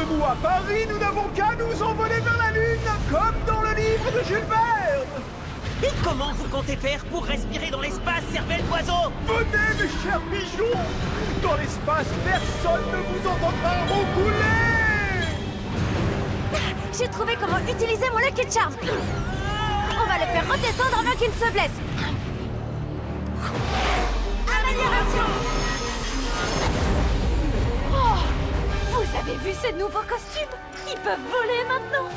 nous à Paris, nous n'avons qu'à nous envoler vers la Lune, comme dans le livre de Jules Verne. Et comment vous comptez faire pour respirer dans l'espace, cervelle d'oiseau? Venez, mes chers pigeons. Dans l'espace, personne ne vous entendra roucouler. J'ai trouvé comment utiliser mon Lucky Charm. On va le faire redescendre avant qu'il ne se blesse. Amélioration. Oh, vous avez vu ces nouveaux costumes? Ils peuvent voler maintenant.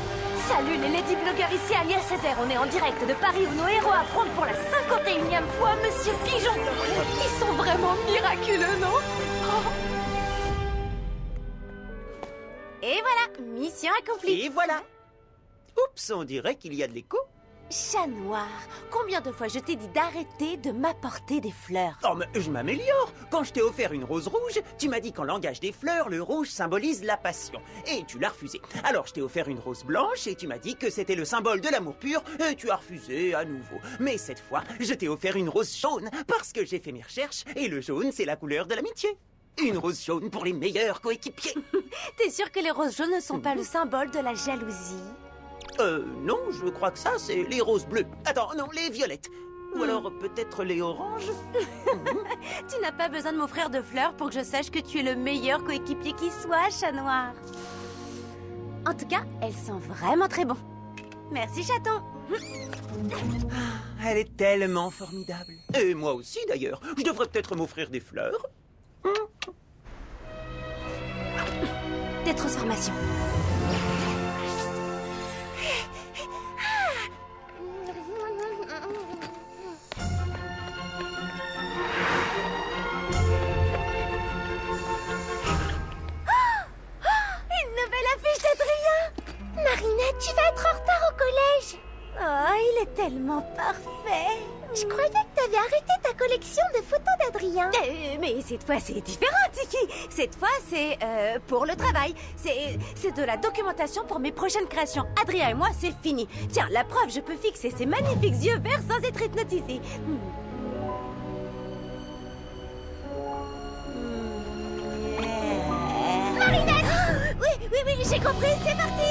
Salut les lady blogueurs, ici Alia Césaire. On est en direct de Paris où nos héros affrontent pour la 51e fois Monsieur Pigeon. Ils sont vraiment miraculeux, non? Oh. Et voilà, mission accomplie. Et voilà. Oups, on dirait qu'il y a de l'écho. Chat noir, combien de fois je t'ai dit d'arrêter de m'apporter des fleurs? Oh, mais je m'améliore. Quand je t'ai offert une rose rouge, tu m'as dit qu'en langage des fleurs, le rouge symbolise la passion. Et tu l'as refusé. Alors je t'ai offert une rose blanche et tu m'as dit que c'était le symbole de l'amour pur et tu as refusé à nouveau. Mais cette fois, je t'ai offert une rose jaune parce que j'ai fait mes recherches et le jaune, c'est la couleur de l'amitié. Une rose jaune pour les meilleurs coéquipiers. T'es sûr que les roses jaunes ne sont pas le symbole de la jalousie? Non, je crois que ça, c'est les roses bleues. Attends, non, les violettes. Ou alors peut-être les oranges. Tu n'as pas besoin de m'offrir de fleurs pour que je sache que tu es le meilleur coéquipier qui soit, chat noir. En tout cas, elles sont vraiment très bons. Merci, chaton. Elle est tellement formidable. Et moi aussi, d'ailleurs. Je devrais peut-être m'offrir des fleurs. Des transformations. Marinette, tu vas être en retard au collège. Oh, il est tellement parfait. Je croyais que t'avais arrêté ta collection de photos d'Adrien. Mais cette fois, c'est différent, Tiki. Cette fois, c'est pour le travail. C'est de la documentation pour mes prochaines créations. Adrien et moi, c'est fini. Tiens, la preuve, je peux fixer ces magnifiques yeux verts sans être hypnotisée. Marinette! Oui, j'ai compris, c'est parti!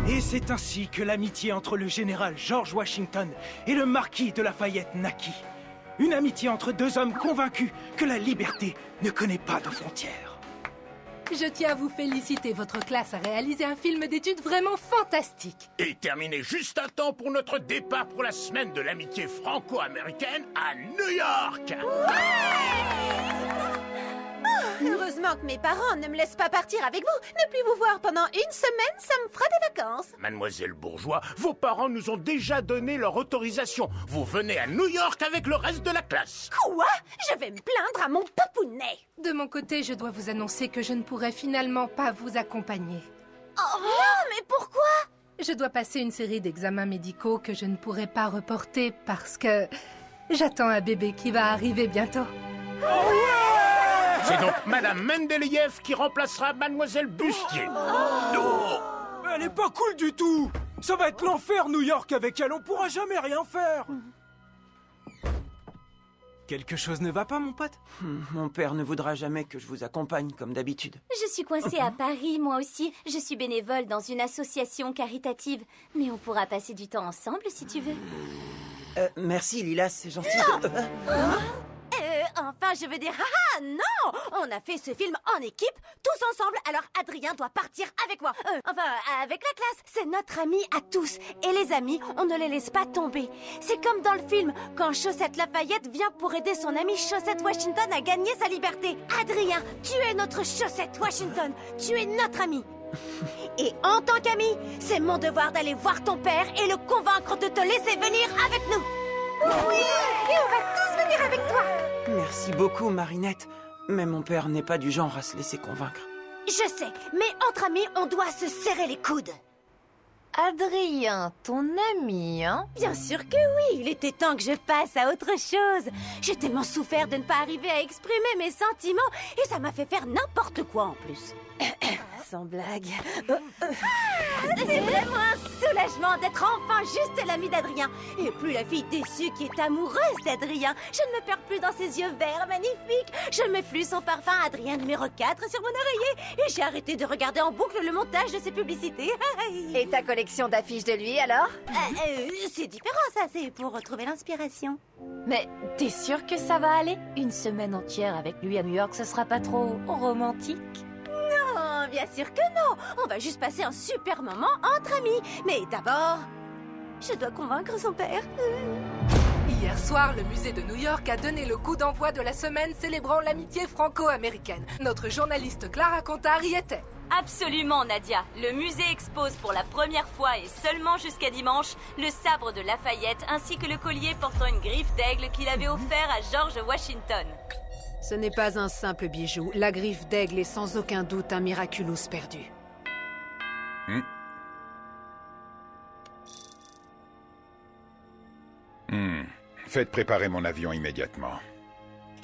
Et c'est ainsi que l'amitié entre le général George Washington et le marquis de Lafayette naquit. Une amitié entre deux hommes convaincus que la liberté ne connaît pas de frontières. Je tiens à vous féliciter, votre classe a réalisé un film d'études vraiment fantastique. Et terminé juste à temps pour notre départ pour la semaine de l'amitié franco-américaine à New York. Heureusement que mes parents ne me laissent pas partir avec vous. Ne plus vous voir pendant une semaine, ça me fera des vacances. Mademoiselle Bourgeois, vos parents nous ont déjà donné leur autorisation. Vous venez à New York avec le reste de la classe. Quoi? Je vais me plaindre à mon papounet. De mon côté, je dois vous annoncer que je ne pourrai finalement pas vous accompagner. Oh non, mais pourquoi? Je dois passer une série d'examens médicaux que je ne pourrai pas reporter parce que j'attends un bébé qui va arriver bientôt. C'est donc Madame Mendeleïev qui remplacera Mademoiselle Bustier. Elle est pas cool du tout. Ça va être l'enfer, New York, avec elle. On pourra jamais rien faire. Quelque chose ne va pas, mon pote? Mon père ne voudra jamais que je vous accompagne comme d'habitude. Je suis coincée à Paris, moi aussi. Je suis bénévole dans une association caritative. Mais on pourra passer du temps ensemble si tu veux. Merci, Lila, c'est gentil. Enfin, je veux dire, non! On a fait ce film en équipe, tous ensemble, alors Adrien doit partir avec moi. Avec la classe. C'est notre ami à tous. Et les amis, on ne les laisse pas tomber. C'est comme dans le film, quand Chaussette Lafayette vient pour aider son ami Chaussette Washington à gagner sa liberté. Adrien, tu es notre Chaussette Washington. Tu es notre ami. Et en tant qu'ami, c'est mon devoir d'aller voir ton père et le convaincre de te laisser venir avec nous. Oui! Et on va tous venir avec toi! Merci beaucoup, Marinette. Mais mon père n'est pas du genre à se laisser convaincre. Je sais, mais entre amis, on doit se serrer les coudes. Adrien, ton ami, hein? Bien sûr que oui, il était temps que je passe à autre chose. J'ai tellement souffert de ne pas arriver à exprimer mes sentiments et ça m'a fait faire n'importe quoi en plus. Sans blague. C'est vraiment un soulagement d'être enfin juste l'amie d'Adrien. Et plus la fille déçue qui est amoureuse d'Adrien. Je ne me perds plus dans ses yeux verts magnifiques. Je ne mets plus son parfum Adrien numéro 4 sur mon oreiller. Et j'ai arrêté de regarder en boucle le montage de ses publicités. Et ta collection d'affiches de lui, alors? C'est différent ça, c'est pour retrouver l'inspiration. Mais t'es sûre que ça va aller? Une semaine entière avec lui à New York, ce sera pas trop romantique? Non, bien sûr que non. On va juste passer un super moment entre amis. Mais d'abord, je dois convaincre son père. Hier soir, le musée de New York a donné le coup d'envoi de la semaine célébrant l'amitié franco-américaine. Notre journaliste Clara Contard y était. Absolument, Nadia. Le musée expose pour la première fois et seulement jusqu'à dimanche le sabre de Lafayette ainsi que le collier portant une griffe d'aigle qu'il avait offert à George Washington. Ce n'est pas un simple bijou. La griffe d'aigle est sans aucun doute un miraculous perdu. Faites préparer mon avion immédiatement.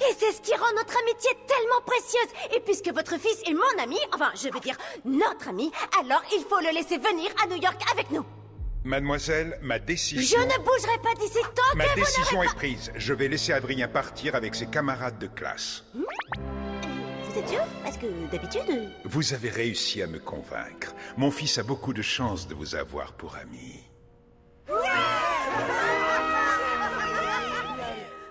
Et c'est ce qui rend notre amitié tellement précieuse. Et puisque votre fils est mon ami, enfin, je veux dire notre ami, alors il faut le laisser venir à New York avec nous. Mademoiselle, ma décision... Je ne bougerai pas d'ici tant que Ma vous décision n'aurez est prise. Je vais laisser Adrien partir avec ses camarades de classe. Vous êtes sûr? Parce que d'habitude... Vous avez réussi à me convaincre. Mon fils a beaucoup de chance de vous avoir pour ami.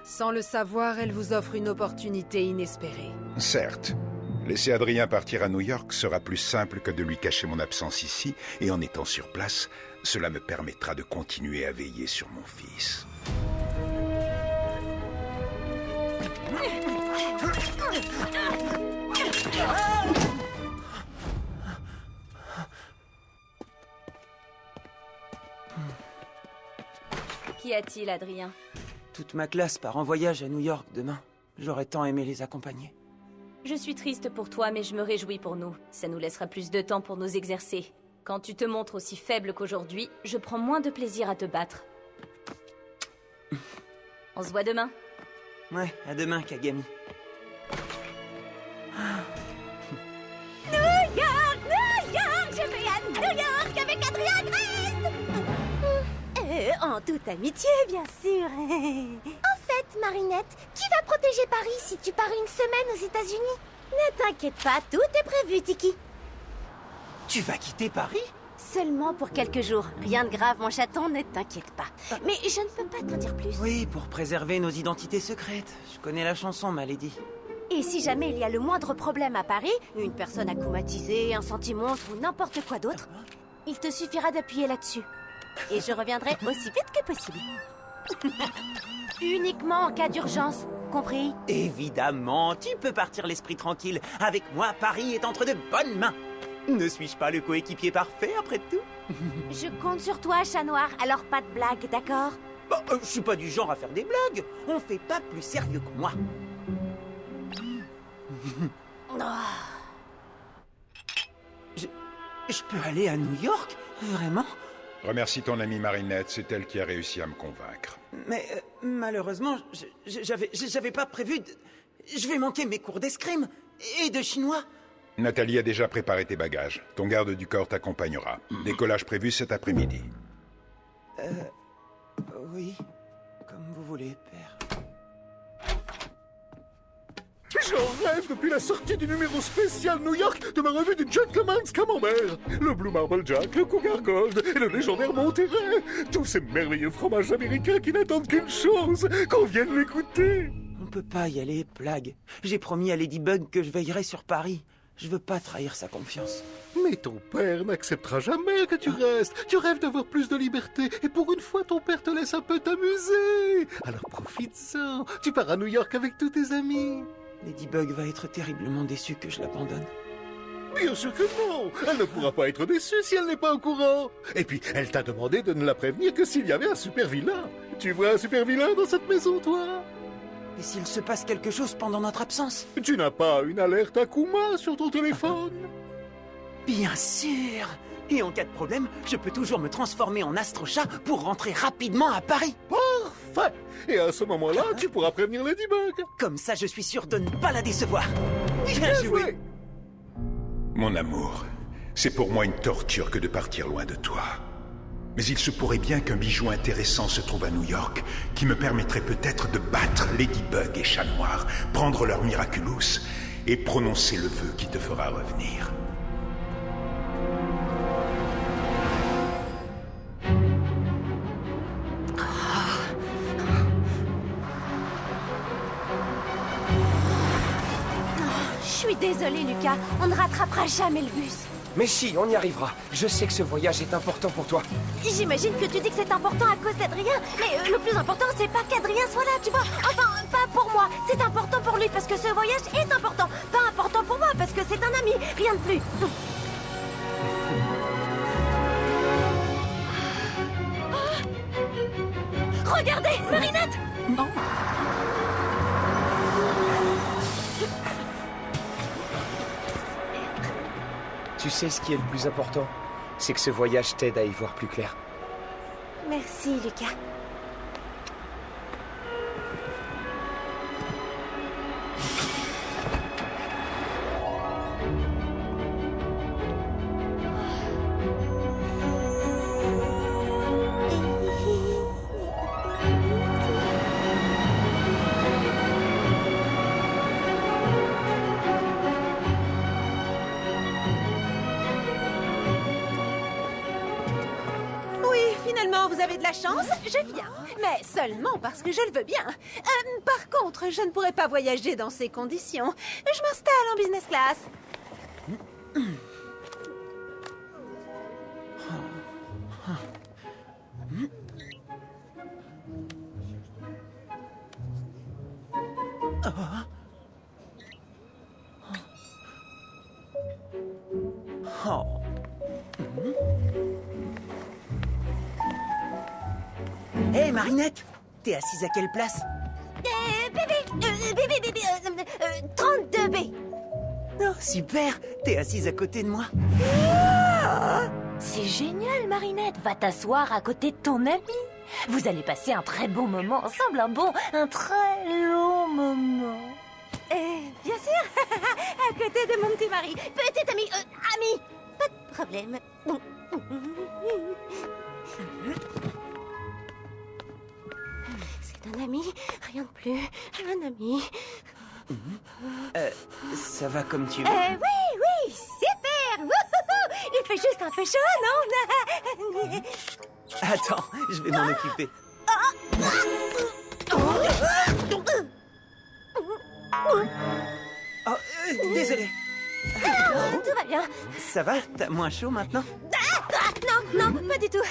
Sans le savoir, elle vous offre une opportunité inespérée. Certes. Laisser Adrien partir à New York sera plus simple que de lui cacher mon absence ici, et en étant sur place, cela me permettra de continuer à veiller sur mon fils. Qu'y a-t-il, Adrien? Toute ma classe part en voyage à New York demain. J'aurais tant aimé les accompagner. Je suis triste pour toi, mais je me réjouis pour nous. Ça nous laissera plus de temps pour nous exercer. Quand tu te montres aussi faible qu'aujourd'hui, je prends moins de plaisir à te battre. On se voit demain. Ouais, à demain, Kagami. New York, je vais à New York avec Adrien Grace. En toute amitié, bien sûr. En fait, Marinette, qui va protéger Paris si tu pars une semaine aux États-Unis? Ne t'inquiète pas, tout est prévu, Tiki. Tu vas quitter Paris? Seulement pour quelques jours. Rien de grave, mon chaton, ne t'inquiète pas. Mais je ne peux pas t'en dire plus. Oui, pour préserver nos identités secrètes. Je connais la chanson, ma lady. Et si jamais il y a le moindre problème à Paris, une personne akumatisée, un sentimonstre ou n'importe quoi d'autre, il te suffira d'appuyer là-dessus. Et je reviendrai aussi vite que possible. Uniquement en cas d'urgence, compris? Évidemment, tu peux partir l'esprit tranquille. Avec moi, Paris est entre de bonnes mains. Ne suis-je pas le coéquipier parfait, après tout? Je compte sur toi, chat noir, alors pas de blague, d'accord? Bah, je suis pas du genre à faire des blagues. On fait pas plus sérieux que moi. Je peux aller à New York? Vraiment? Remercie ton amie Marinette, c'est elle qui a réussi à me convaincre. Mais malheureusement, j'avais pas prévu de... Je vais manquer mes cours d'escrime et de chinois. Nathalie a déjà préparé tes bagages. Ton garde du corps t'accompagnera. Décollage prévu cet après-midi. Oui, comme vous voulez, père. J'en rêve depuis la sortie du numéro spécial New York de ma revue du Gentleman's Camembert. Le Blue Marble Jack, le Cougar Gold et le légendaire Monterey. Tous ces merveilleux fromages américains qui n'attendent qu'une chose, qu'on vienne les goûter. On peut pas y aller, Plague. J'ai promis à Ladybug que je veillerai sur Paris. Je veux pas trahir sa confiance. Mais ton père n'acceptera jamais que tu restes. Tu rêves d'avoir plus de liberté. Et pour une fois, ton père te laisse un peu t'amuser. Alors profite-en. Tu pars à New York avec tous tes amis. Ladybug va être terriblement déçue que je l'abandonne. Bien sûr que non. Elle ne pourra pas être déçue si elle n'est pas au courant. Et puis, elle t'a demandé de ne la prévenir que s'il y avait un super vilain. Tu vois un super vilain dans cette maison, toi? Et s'il se passe quelque chose pendant notre absence? Tu n'as pas une alerte Akuma sur ton téléphone? Bien sûr! Et en cas de problème, je peux toujours me transformer en astrochat pour rentrer rapidement à Paris. Parfait! Et à ce moment-là, tu pourras prévenir Ladybug. Comme ça, je suis sûr de ne pas la décevoir. Bien joué! Mon amour, c'est pour moi une torture que de partir loin de toi. Mais il se pourrait bien qu'un bijou intéressant se trouve à New York, qui me permettrait peut-être de battre Ladybug et Chat Noir, prendre leur Miraculous et prononcer le vœu qui te fera revenir. Je suis désolée, Lucas. On ne rattrapera jamais le bus. Mais si, on y arrivera. Je sais que ce voyage est important pour toi. J'imagine que tu dis que c'est important à cause d'Adrien. Mais le plus important, c'est pas qu'Adrien soit là, tu vois. Enfin, pas pour moi. C'est important pour lui parce que ce voyage est important. Pas important pour moi parce que c'est un ami. Rien de plus. Regardez, Marinette! Non. Tu sais ce qui est le plus important? C'est que ce voyage t'aide à y voir plus clair. Merci, Lucas. Vous avez de la chance, je viens. Mais seulement parce que je le veux bien. Par contre, je ne pourrai pas voyager dans ces conditions. Je m'installe en business class. Hé, Marinette, t'es assise à quelle place? Bébé, 32B. Oh, super, t'es assise à côté de moi. C'est génial, Marinette. Va t'asseoir à côté de ton ami. Vous allez passer un très beau moment ensemble, un très long moment. Bien sûr, à côté de mon petit mari. Petit ami, ami, pas de problème. C'est un ami, rien de plus. Un ami. Ça va comme tu veux. Oui, super. Wouhou. Il fait juste un peu chaud, non? Attends, je vais m'en occuper. Oh, désolé. Tout va bien. Ça va? T'as moins chaud maintenant? Non, pas du tout.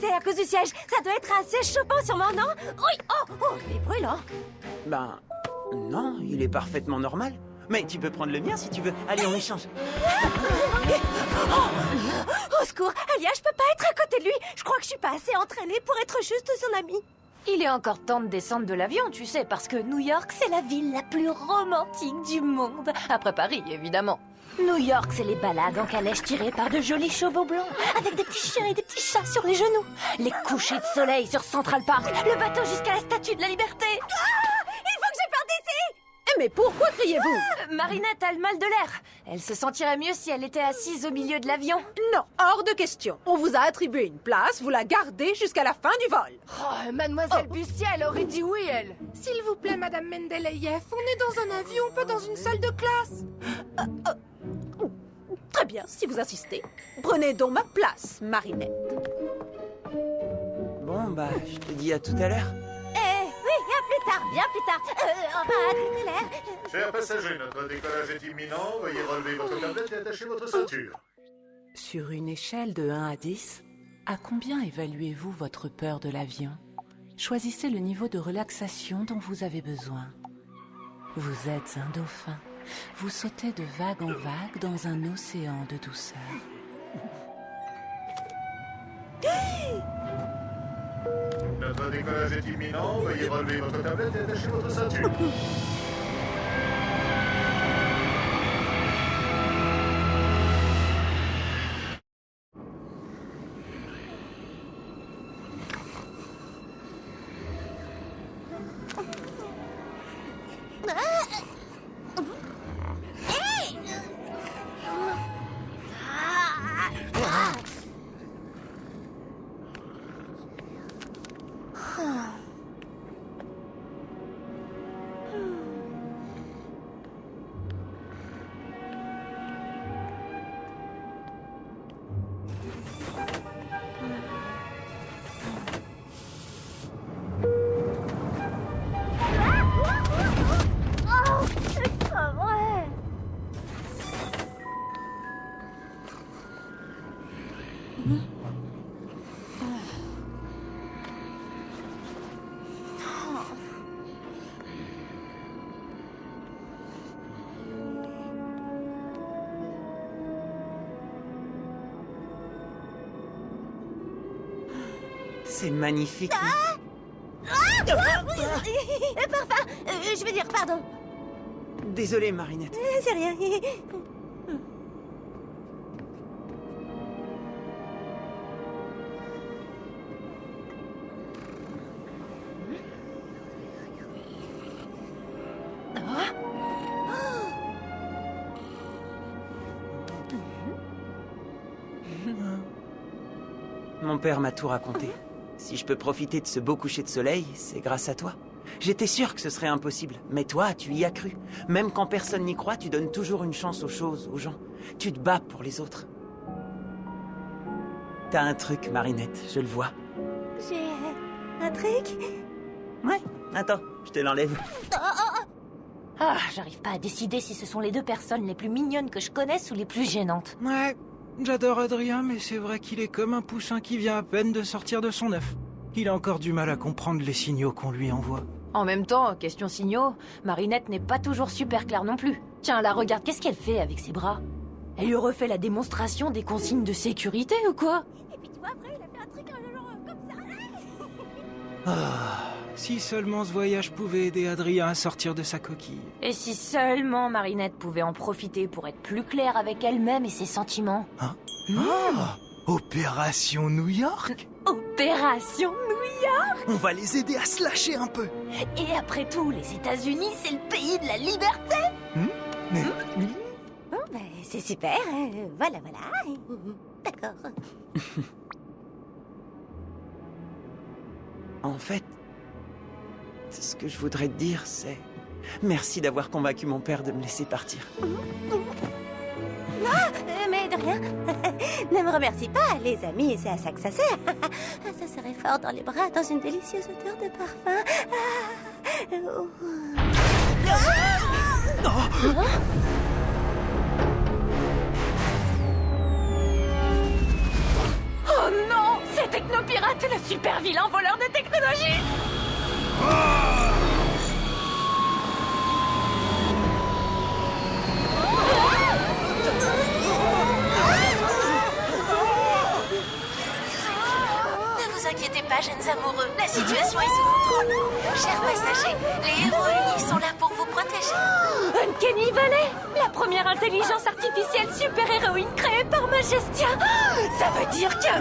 C'est à cause du siège. Ça doit être assez chauffant sûrement, non? Oui. Oh, il est brûlant. Ben, non, il est parfaitement normal. Mais tu peux prendre le mien si tu veux. Allez, on échange. Au secours, Alia, je peux pas être à côté de lui. Je crois que je suis pas assez entraînée pour être juste son amie. Il est encore temps de descendre de l'avion, tu sais, parce que New York, c'est la ville la plus romantique du monde. Après Paris, évidemment. New York, c'est les balades en calèche tirées par de jolis chevaux blancs, avec des petits chiens et des petits chats sur les genoux, les couchers de soleil sur Central Park, le bateau jusqu'à la Statue de la Liberté. Il faut que je parte d'ici! Mais pourquoi criez-vous? Marinette a le mal de l'air. Elle se sentirait mieux si elle était assise au milieu de l'avion. Non, hors de question. On vous a attribué une place, vous la gardez jusqu'à la fin du vol. Oh, Mademoiselle Bustier, elle aurait dit oui, elle. S'il vous plaît, Madame Mendeleïev, on est dans un avion, pas dans une salle de classe. Très bien, si vous insistez. Prenez donc ma place, Marinette. Bon, bah, je te dis à tout à l'heure. Oui, bien plus tard. Enfin, à tout à l'heure. Chers passagers, notre décollage est imminent. Veuillez relever votre tablette et attacher votre ceinture. Sur une échelle de 1 à 10, à combien évaluez-vous votre peur de l'avion? Choisissez le niveau de relaxation dont vous avez besoin. Vous êtes un dauphin. Vous sautez de vague en vague dans un océan de douceur. Notre décollage est imminent. Veuillez relever votre tablette et attacher votre ceinture. C'est magnifique. Parfum, je veux dire, pardon. Désolé, Marinette. C'est rien. Mon père m'a tout raconté. Si je peux profiter de ce beau coucher de soleil, c'est grâce à toi. J'étais sûr que ce serait impossible, mais toi, tu y as cru. Même quand personne n'y croit, tu donnes toujours une chance aux choses, aux gens. Tu te bats pour les autres. T'as un truc, Marinette, je le vois. J'ai un truc? Ouais, attends, je te l'enlève. Ah, j'arrive pas à décider si ce sont les deux personnes les plus mignonnes que je connaisse ou les plus gênantes. Ouais, j'adore Adrien, mais c'est vrai qu'il est comme un poussin qui vient à peine de sortir de son œuf. Il a encore du mal à comprendre les signaux qu'on lui envoie. En même temps, question signaux, Marinette n'est pas toujours super claire non plus. Tiens, là, regarde, qu'est-ce qu'elle fait avec ses bras? Elle lui refait la démonstration des consignes de sécurité ou quoi? Et puis tu vois, après, il a fait un truc genre comme ça. Ah, si seulement ce voyage pouvait aider Adrien à sortir de sa coquille. Et si seulement Marinette pouvait en profiter pour être plus claire avec elle-même et ses sentiments? Hein? Ah, Opération New York? Opération New York? On va les aider à se lâcher un peu. Et après tout, les États-Unis, c'est le pays de la liberté. Bon, ben, c'est super. Voilà. D'accord. En fait, ce que je voudrais te dire, c'est... Merci d'avoir convaincu mon père de me laisser partir. Mais de rien. Ne me remercie pas, les amis, c'est à ça que ça sert. Ça serait fort dans les bras, dans une délicieuse odeur de parfum. Oh non! C'est Technopirate, le super vilain voleur de technologie! Ne vous inquiétez pas, jeunes amoureux, la situation est sous contrôle. Chers passagers, les héros unis sont là pour vous protéger. Uncanny Valley, la première intelligence artificielle super-héroïne créée par Majestia. Ça veut dire que...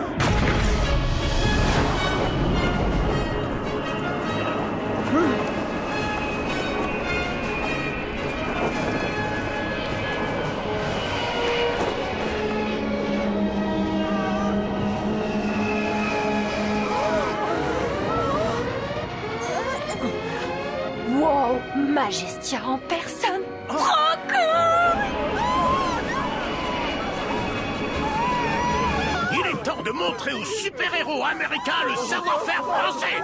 Wow, Majestia en personne. Trop cool! Il est temps de montrer aux super-héros américains le savoir-faire français.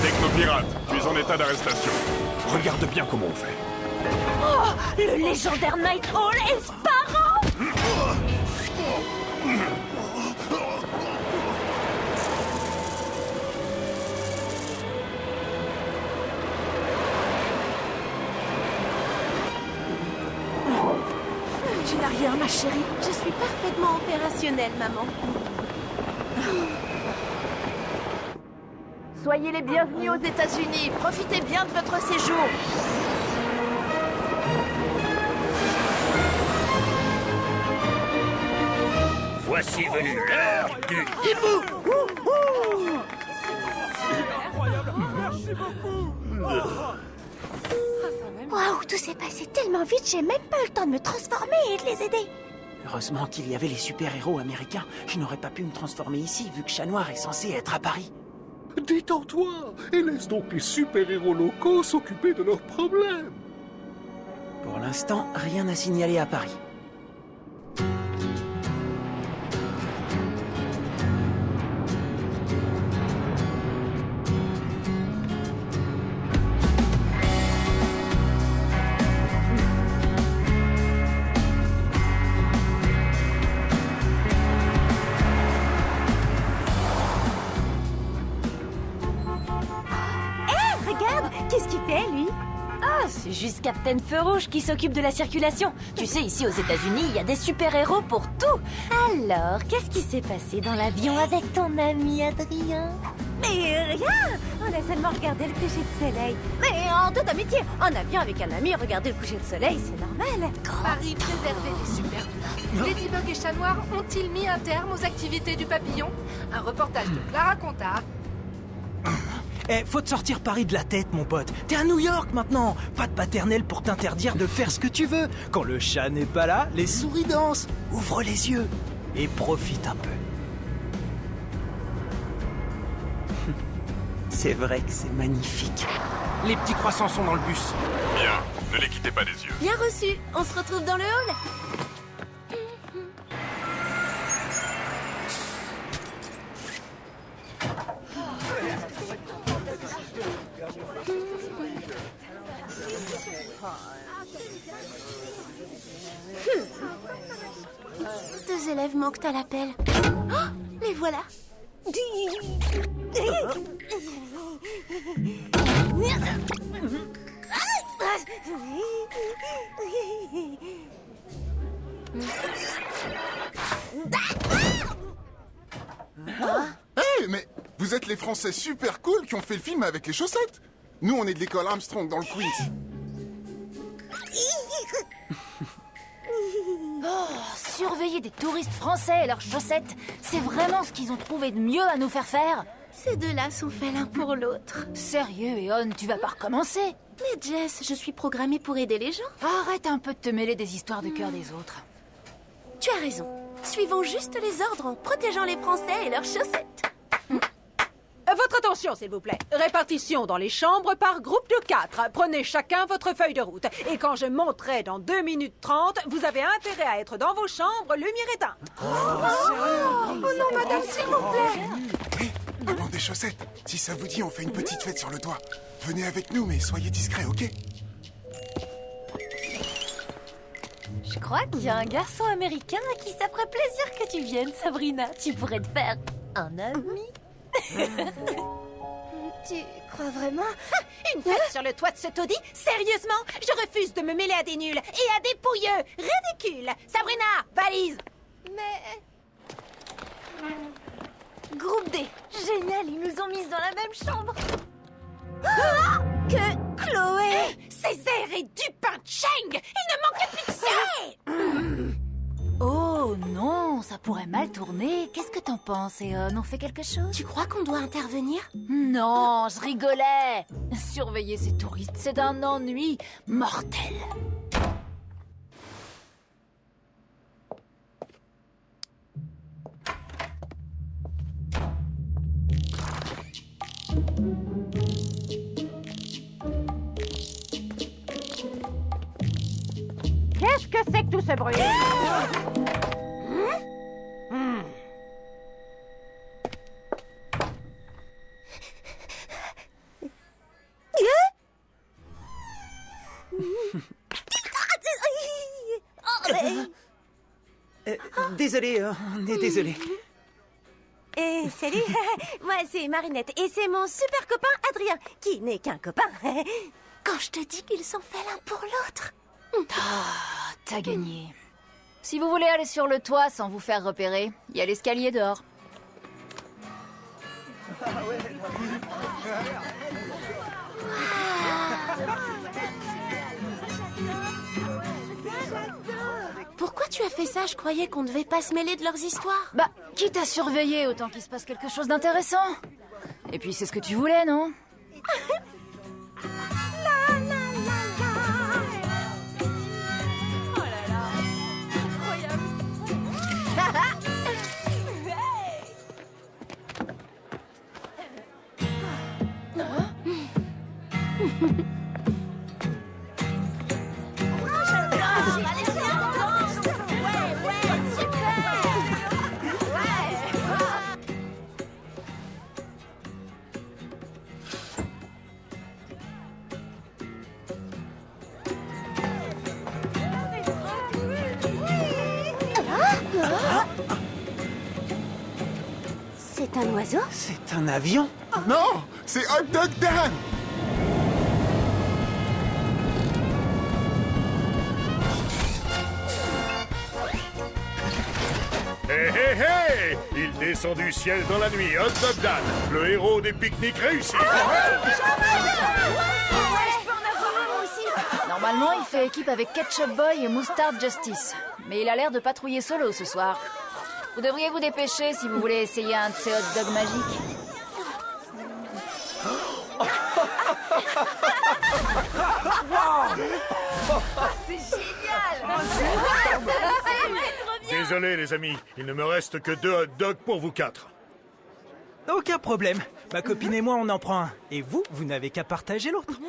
Technopirate, tu es en état d'arrestation. Regarde bien comment on fait. Oh, le légendaire Night Owl et Sparrow! Tu n'as rien, ma chérie. Je suis parfaitement opérationnelle, maman. Soyez les bienvenus aux États-Unis. Profitez bien de votre séjour. Voici venue l'heure du hibou. Incroyable, merci beaucoup. Waouh, tout s'est passé tellement vite, j'ai même pas eu le temps de me transformer et de les aider. Heureusement qu'il y avait les super-héros américains. Je n'aurais pas pu me transformer ici, vu que Chat Noir est censé être à Paris. Détends-toi et laisse donc les super-héros locaux s'occuper de leurs problèmes. Pour l'instant, rien à signaler à Paris. c'est, lui? Ah, c'est juste Captain Feu Rouge qui s'occupe de la circulation. Tu sais, ici aux États-Unis, il y a des super-héros pour tout. Alors, qu'est-ce qui s'est passé dans l'avion avec ton ami Adrien? Mais rien! On a seulement regardé le coucher de soleil. Mais en toute amitié, en avion avec un ami, regarder le coucher de soleil, c'est normal. Paris préservé des super. Ladybug et Chat Noir ont-ils mis un terme aux activités du papillon? Un reportage de Clara Contard. Faut te sortir Paris de la tête, mon pote. T'es à New York maintenant. Pas de paternel pour t'interdire de faire ce que tu veux. Quand le chat n'est pas là, les souris dansent. Ouvre les yeux et profite un peu. C'est vrai que c'est magnifique. Les petits croissants sont dans le bus. Bien, ne les quittez pas des yeux. Bien reçu. On se retrouve dans le hall. Deux élèves manquent à l'appel. Oh, les voilà. Hey, mais vous êtes les Français super cool qui ont fait le film avec les chaussettes. Nous, on est de l'école Armstrong dans le Queens. Oh, surveiller des touristes français et leurs chaussettes, c'est vraiment ce qu'ils ont trouvé de mieux à nous faire faire. Ces deux-là sont faits l'un pour l'autre. Sérieux, Eon, tu vas pas recommencer? Mais Jess, je suis programmée pour aider les gens. Arrête un peu de te mêler des histoires de cœur des autres. Tu as raison. Suivons juste les ordres en protégeant les Français et leurs chaussettes. Votre attention, s'il vous plaît. Répartition dans les chambres par groupe de 4. Prenez chacun votre feuille de route. Et quand je monterai dans 2 minutes 30, vous avez intérêt à être dans vos chambres, lumière éteinte. Oh non, madame, s'il vous plaît. Demande des chaussettes. Si ça vous dit, on fait une petite fête sur le toit. Venez avec nous, mais soyez discrets, ok? Je crois qu'il y a un garçon américain à qui ça ferait plaisir que tu viennes, Sabrina. Tu pourrais te faire un ami. Tu crois vraiment? Une fête sur le toit de ce taudis? Sérieusement? Je refuse de me mêler à des nuls et à des pouilleux. Ridicule. Sabrina, valise. Mais... Groupe D. Génial, ils nous ont mises dans la même chambre. Ah, que Chloé... Césaire et Dupin Cheng. Il ne manquait plus que ça. Oh non, ça pourrait mal tourner. Qu'est-ce que t'en penses, Eon? On fait quelque chose? Tu crois qu'on doit intervenir? Non, je rigolais. Surveiller ces touristes, c'est d'un ennui mortel. Qu'est-ce que c'est que tout ce bruit? Désolé, on est désolé. Et salut, moi c'est Marinette et c'est mon super copain Adrien, qui n'est qu'un copain. Quand je te dis qu'ils sont faits l'un pour l'autre. Ah, t'as gagné. Si vous voulez aller sur le toit sans vous faire repérer, il y a l'escalier dehors. Pourquoi tu as fait ça? Je croyais qu'on ne devait pas se mêler de leurs histoires. Bah, quitte à surveiller, autant qu'il se passe quelque chose d'intéressant. Et puis c'est ce que tu voulais, non? C'est un oiseau? C'est un avion? Non, c'est Hot Dog Dan. Hé hé! Il descend du ciel dans la nuit, Hot Dog Dan, le héros des pique-niques réussis. Normalement, il fait équipe avec Ketchup Boy et Mustard Justice. Mais il a l'air de patrouiller solo ce soir. Vous devriez vous dépêcher si vous voulez essayer un de ces hot dogs magiques. C'est génial. Désolé les amis, il ne me reste que 2 hot dogs pour vous 4. Aucun problème. Ma copine et moi, on en prend un. Et vous, vous n'avez qu'à partager l'autre.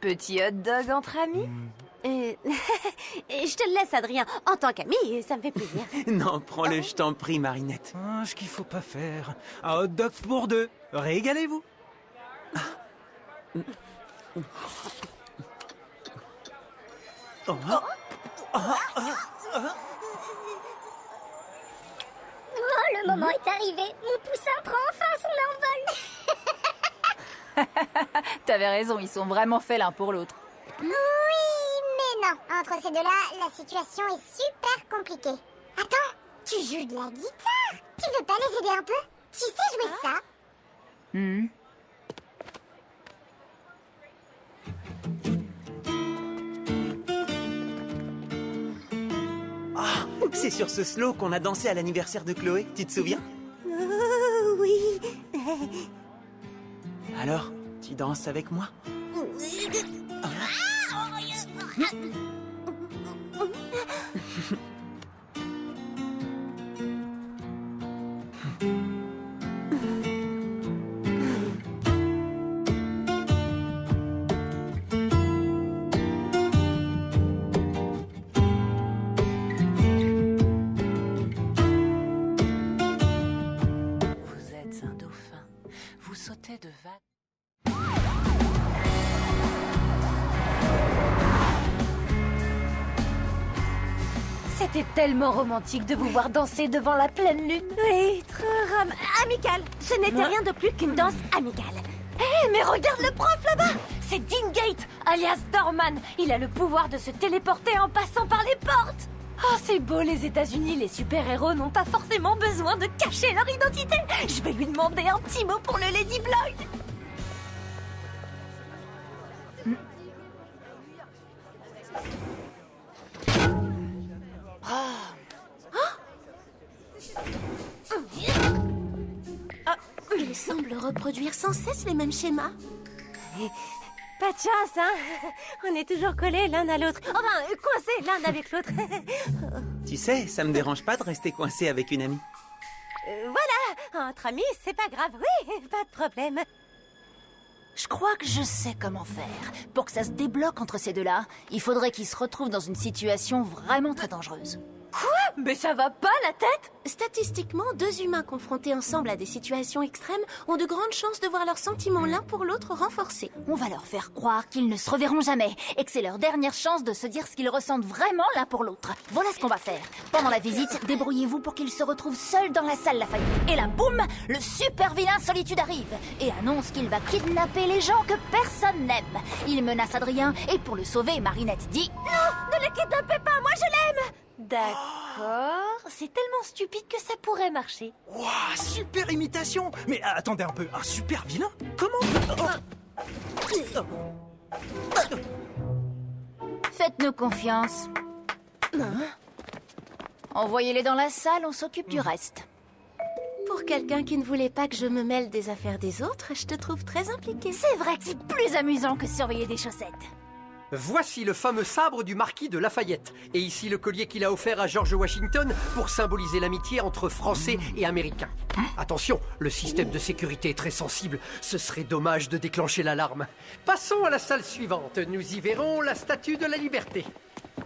Petit hot dog entre amis Et je te le laisse, Adrien. En tant qu'ami, ça me fait plaisir. Non, prends-le, je t'en prie, Marinette. Ah, ce qu'il faut pas faire. Un hot dog pour 2. Régalez-vous. Oh, le moment est arrivé. Mon poussin prend enfin son envol. T'avais raison, ils sont vraiment faits l'un pour l'autre. Oui, mais non. Entre ces deux-là, la situation est super compliquée. Attends, tu joues de la guitare. Tu veux pas les aider un peu? Tu sais jouer ça? Ah, c'est sur ce slow qu'on a dansé à l'anniversaire de Chloé, tu te souviens? Oui. Alors, tu danses avec moi? Vous êtes un dauphin. Vous sautez de vague. C'était tellement romantique de vous voir danser devant la pleine lune. Oui, trop amical. Ce n'était rien de plus qu'une danse amicale. Hé, mais regarde le prof là-bas. C'est Dingate, alias Dorman. Il a le pouvoir de se téléporter en passant par les portes. Oh, c'est beau, les États-Unis, les super-héros n'ont pas forcément besoin de cacher leur identité. Je vais lui demander un petit mot pour le Lady Blood. Il semble reproduire sans cesse les mêmes schémas. Pas de chance, hein. On est toujours collés l'un à l'autre. Enfin, coincés l'un avec l'autre. Tu sais, ça me dérange pas de rester coincé avec une amie. Voilà, entre amis, c'est pas grave. Oui, pas de problème. Je crois que je sais comment faire. Pour que ça se débloque entre ces deux-là, il faudrait qu'ils se retrouvent dans une situation vraiment très dangereuse. Quoi? Mais ça va pas la tête? Statistiquement, 2 humains confrontés ensemble à des situations extrêmes ont de grandes chances de voir leurs sentiments l'un pour l'autre renforcés. On va leur faire croire qu'ils ne se reverront jamais et que c'est leur dernière chance de se dire ce qu'ils ressentent vraiment l'un pour l'autre. Voilà ce qu'on va faire. Pendant la visite, débrouillez-vous pour qu'ils se retrouvent seuls dans la salle Lafayette. Et là, boum, le super vilain Solitude arrive et annonce qu'il va kidnapper les gens que personne n'aime. Il menace Adrien et pour le sauver, Marinette dit « Non, ne le kidnappez pas, moi je l'aime !» D'accord, c'est tellement stupide que ça pourrait marcher. Waouh, super imitation. Mais attendez un peu, un super vilain? Comment? Faites-nous confiance. Envoyez-les dans la salle, on s'occupe du reste. Pour quelqu'un qui ne voulait pas que je me mêle des affaires des autres, je te trouve très impliquée. C'est vrai que c'est plus amusant que surveiller des chaussettes. Voici le fameux sabre du marquis de Lafayette. Et ici le collier qu'il a offert à George Washington pour symboliser l'amitié entre Français et Américains. Attention, le système de sécurité est très sensible. Ce serait dommage de déclencher l'alarme. Passons à la salle suivante. Nous y verrons la statue de la liberté.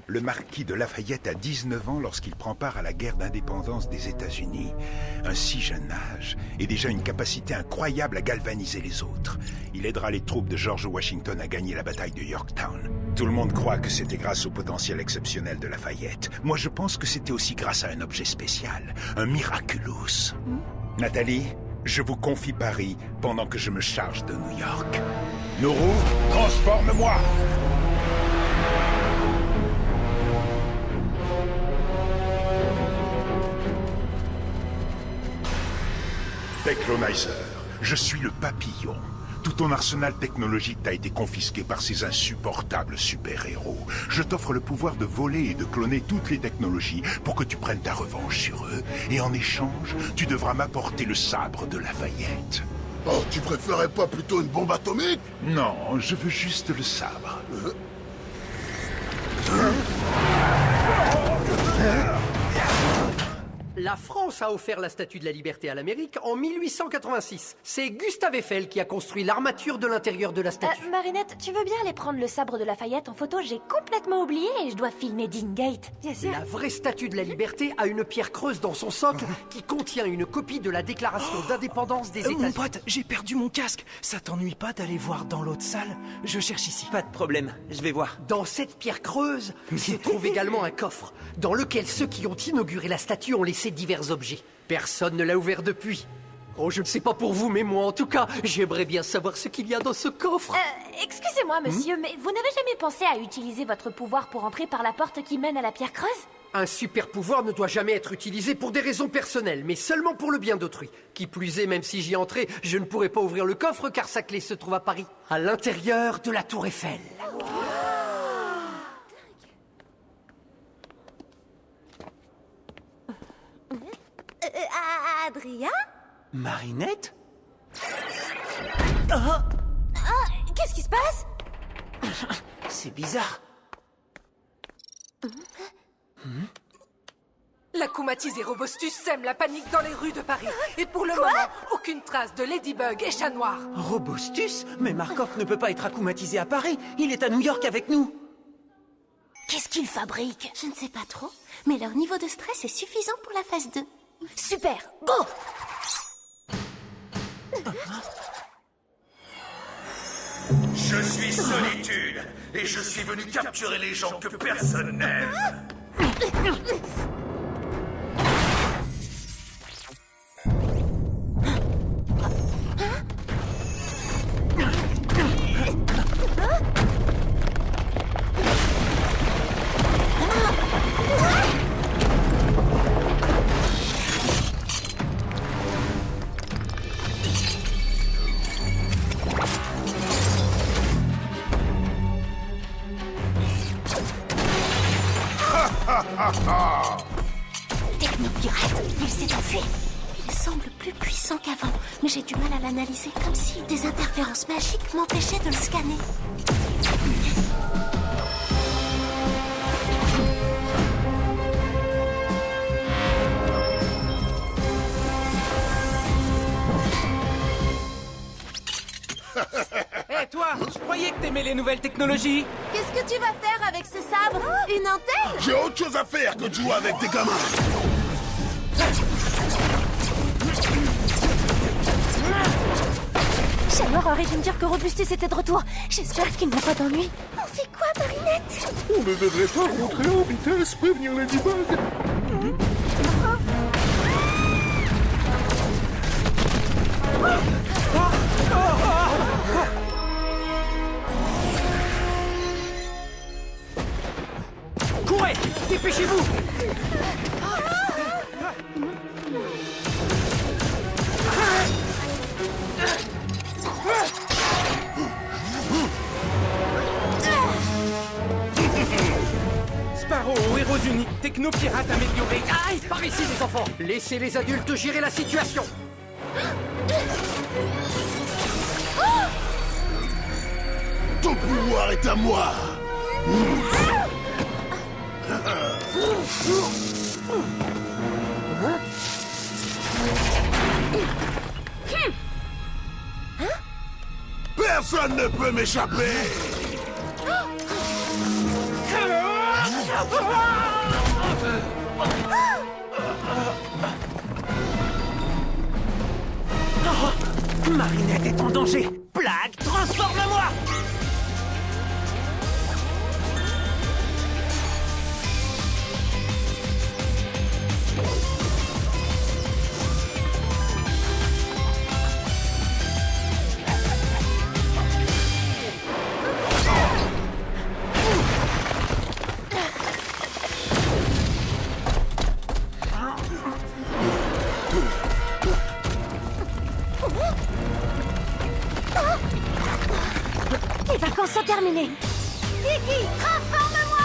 Le marquis de Lafayette a 19 ans lorsqu'il prend part à la guerre d'indépendance des États-Unis. Un si jeune âge et déjà une capacité incroyable à galvaniser les autres. Il aidera les troupes de George Washington à gagner la bataille de Yorktown. Tout le monde croit que c'était grâce au potentiel exceptionnel de Lafayette. Moi, je pense que c'était aussi grâce à un objet spécial, un miraculous. Nathalie, je vous confie Paris pendant que je me charge de New York. Nourou, transforme-moi! Teclonizer, je suis le papillon. Tout ton arsenal technologique t'a été confisqué par ces insupportables super-héros. Je t'offre le pouvoir de voler et de cloner toutes les technologies pour que tu prennes ta revanche sur eux. Et en échange, tu devras m'apporter le sabre de Lafayette. Oh, tu préférais pas plutôt une bombe atomique? Non, je veux juste le sabre. La France a offert la Statue de la Liberté à l'Amérique en 1886. C'est Gustave Eiffel qui a construit l'armature de l'intérieur de la statue. Marinette, tu veux bien aller prendre le sabre de Lafayette en photo? J'ai complètement oublié et je dois filmer Dingate. Bien sûr. La vraie Statue de la Liberté a une pierre creuse dans son socle qui contient une copie de la Déclaration d'indépendance des États-Unis. Mon pote, j'ai perdu mon casque. Ça t'ennuie pas d'aller voir dans l'autre salle? Je cherche ici. Pas de problème, je vais voir. Dans cette pierre creuse se trouve également un coffre dans lequel ceux qui ont inauguré la statue ont laissé divers objets. Personne ne l'a ouvert depuis. Oh, je ne sais pas pour vous, mais moi, en tout cas, j'aimerais bien savoir ce qu'il y a dans ce coffre. Excusez-moi, monsieur, mais vous n'avez jamais pensé à utiliser votre pouvoir pour entrer par la porte qui mène à la pierre creuse? Un super pouvoir ne doit jamais être utilisé pour des raisons personnelles, mais seulement pour le bien d'autrui. Qui plus est, même si j'y entrais, je ne pourrais pas ouvrir le coffre car sa clé se trouve à Paris, à l'intérieur de la Tour Eiffel. Adrien? Marinette? Qu'est-ce qui se passe? C'est bizarre. La coumatisée Robostus sème la panique dans les rues de Paris. Et pour le moment, aucune trace de Ladybug et Chat Noir. Robostus? Mais Markov ne peut pas être accoumatisé à Paris. Il est à New York avec nous. Qu'est-ce qu'ils fabriquent? Je ne sais pas trop, mais leur niveau de stress est suffisant pour la phase 2. Super, go! Je suis Solitude, et je suis venu capturer les gens que personne n'aime. Technopirate, il s'est enfui. Il semble plus puissant qu'avant, mais j'ai du mal à l'analyser, comme si des interférences magiques m'empêchaient de le scanner. Hé, toi, je croyais que t'aimais les nouvelles technologies. Qu'est-ce que tu vas faire avec ce sabre? Une antenne? J'ai autre chose à faire que de jouer avec des gamins. Chat Noir aurait dû me dire que Robustus était de retour. J'espère qu'il n'a pas d'ennui. On fait quoi, Marinette? On ne devrait pas rentrer en vitesse, prévenir Ladybug. Courez, dépêchez-vous. Sparrow, héros unis, technopirates améliorés. Aïe, par ici les enfants. Laissez les adultes gérer la situation. Ton pouvoir est à moi. Personne ne peut m'échapper. Marinette est en danger. Blague, transforme-moi! séquences sont terminées. Tiki, transforme-moi!